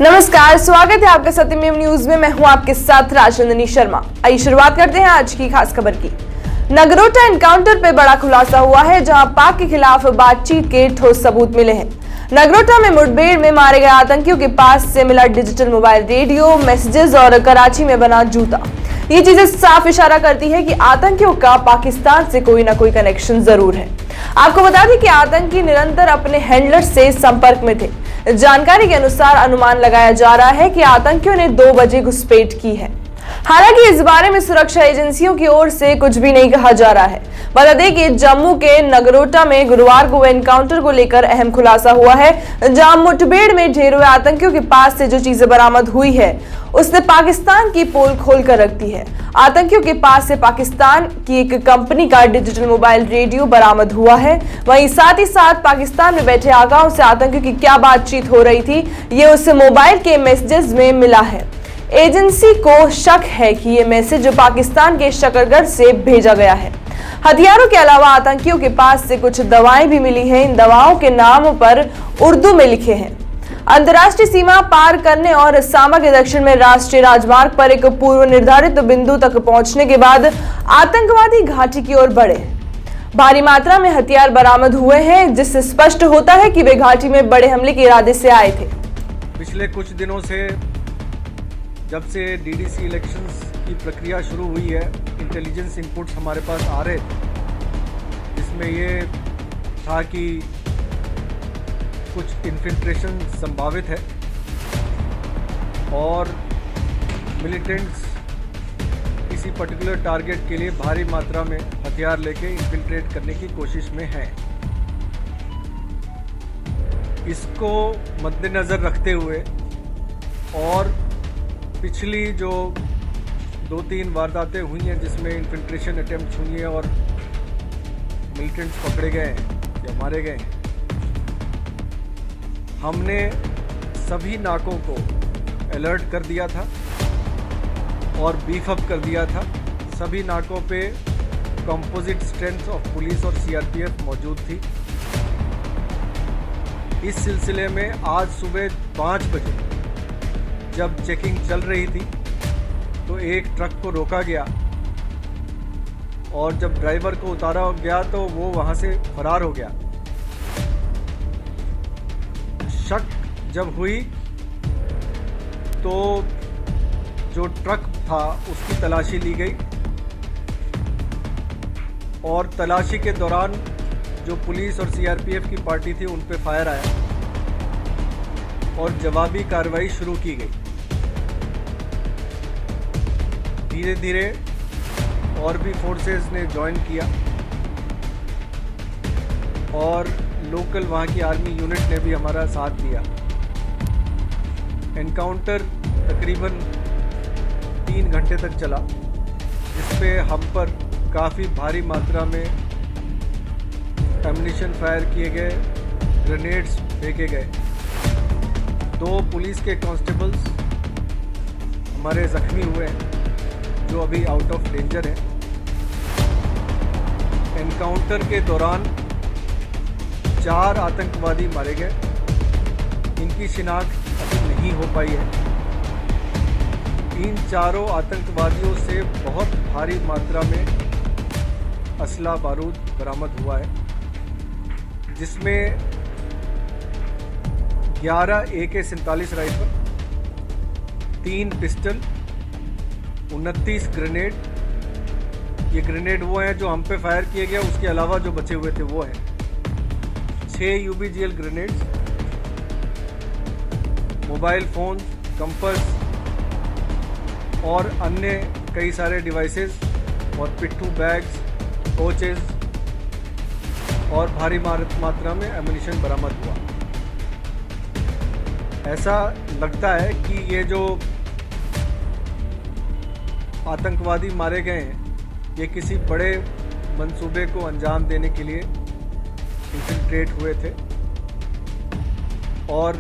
नमस्कार, स्वागत है आपका सत्यमेव न्यूज में। मैं हूं आपके साथ राजनंदिनी शर्मा। आइए शुरुआत करते हैं आज की खास खबर की। नगरोटा एनकाउंटर पे बड़ा खुलासा हुआ है, जहां पाक के खिलाफ बातचीत के ठोस सबूत मिले हैं। नगरोटा में मुठभेड़ में मारे गए आतंकियों के पास से मिला डिजिटल मोबाइल रेडियो, मैसेजेस और कराची में बना जूता। ये चीजें साफ इशारा करती है कि आतंकियों का पाकिस्तान से कोई ना कोई कनेक्शन जरूर है। आपको बता दें कि आतंकी निरंतर अपने हैंडलर से संपर्क में थे। जानकारी के अनुसार अनुमान लगाया जा रहा है कि आतंकियों ने 2 बजे घुसपैठ की है। हालांकि इस बारे में सुरक्षा एजेंसियों की ओर से कुछ भी नहीं कहा जा रहा है। बता दें कि जम्मू के नगरोटा में गुरुवार को एनकाउंटर को लेकर अहम खुलासा हुआ है, जहां मुठभेड़ में ढेर हुए आतंकियों के पास से जो चीजें बरामद हुई है उसने पाकिस्तान की पोल खोल कर रख दी है। आतंकियों के पास से पाकिस्तान की एक कंपनी का डिजिटल मोबाइल रेडियो बरामद हुआ है। वहीं साथ ही साथ पाकिस्तान में बैठे आगाओं से आतंकियों की क्या बातचीत हो रही थी, ये उस मोबाइल के मैसेजेस में मिला है। एजेंसी को शक है कि ये मैसेज पाकिस्तान के शकरगढ़ से भेजा गया है। हथियारों के अलावा आतंकियों के पास से कुछ दवाएं भी मिली हैं। इन दवाओं के नाम पर उर्दू में लिखे हैं। अंतर्राष्ट्रीय सीमा पार करने और सामा के दक्षिण में राष्ट्रीय राजमार्ग पर एक पूर्व निर्धारित बिंदु तक पहुंचने के बाद आतंकवादी घाटी की ओर बढ़े। भारी मात्रा में हथियार बरामद हुए हैं, जिससे स्पष्ट होता है कि वे घाटी में बड़े हमले के इरादे से आए थे। पिछले कुछ दिनों से जब से डीडीसी इलेक्शंस की प्रक्रिया शुरू हुई है, इंटेलिजेंस इनपुट्स हमारे पास आ रहे थे, जिसमें ये था कि कुछ इन्फिल्ट्रेशन संभावित है और मिलिटेंट्स किसी पर्टिकुलर टारगेट के लिए भारी मात्रा में हथियार लेके इन्फिल्ट्रेट करने की कोशिश में हैं। इसको मद्देनज़र रखते हुए और पिछली जो 2-3 वारदातें हुई हैं जिसमें इन्फिल्ट्रेशन अटेम्प्ट हुई हैं और मिलिटेंट्स पकड़े गए हैं या मारे गए हैं, हमने सभी नाकों को अलर्ट कर दिया था और बीफ अप कर दिया था। सभी नाकों पे कंपोजिट स्ट्रेंथ ऑफ पुलिस और सीआरपीएफ मौजूद थी। इस सिलसिले में आज सुबह 5 बजे जब चेकिंग चल रही थी तो एक ट्रक को रोका गया और जब ड्राइवर को उतारा गया तो वो वहां से फरार हो गया। शक जब हुई तो जो ट्रक था उसकी तलाशी ली गई और तलाशी के दौरान जो पुलिस और सीआरपीएफ की पार्टी थी उन पे फायर आया और जवाबी कार्रवाई शुरू की गई। धीरे धीरे और भी फोर्सेस ने ज्वाइन किया और लोकल वहाँ की आर्मी यूनिट ने भी हमारा साथ दिया। एनकाउंटर तकरीबन 3 घंटे तक चला, जिसपे हम पर काफ़ी भारी मात्रा में एम्युनिशन फायर किए गए, ग्रेनेड्स फेंके गए। 2 पुलिस के कांस्टेबल्स हमारे ज़ख्मी हुए हैं जो अभी आउट ऑफ डेंजर है। एनकाउंटर के दौरान 4 आतंकवादी मारे गए। इनकी शिनाख्त अभी नहीं हो पाई है। इन चारों आतंकवादियों से बहुत भारी मात्रा में असला बारूद बरामद हुआ है, जिसमें 11 AK-47 राइफल, 3 पिस्टल, 29 ग्रेनेड। ये ग्रेनेड वो हैं जो हम पे फायर किए गए, उसके अलावा जो बचे हुए थे वो हैं 6 UBGL grenades, mobile phone, compass और अन्य कई सारे डिवाइसेस और पिट्ठू बैग्स, टॉर्चेस और भारी मात्रा में एम्युनिशन बरामद हुआ। ऐसा लगता है कि ये जो आतंकवादी मारे गए हैं ये किसी बड़े मंसूबे को अंजाम देने के लिए इन्फिल्ट्रेट हुए थे और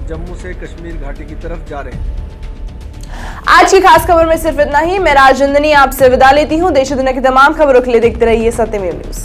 जम्मू से कश्मीर घाटी की तरफ जा रहे हैं। आज की खास खबर में सिर्फ इतना ही। मैं राजनंदिनी आपसे विदा लेती हूँ। देश और दुनिया की तमाम खबरों के लिए देखते रहिए सत्यमेव न्यूज।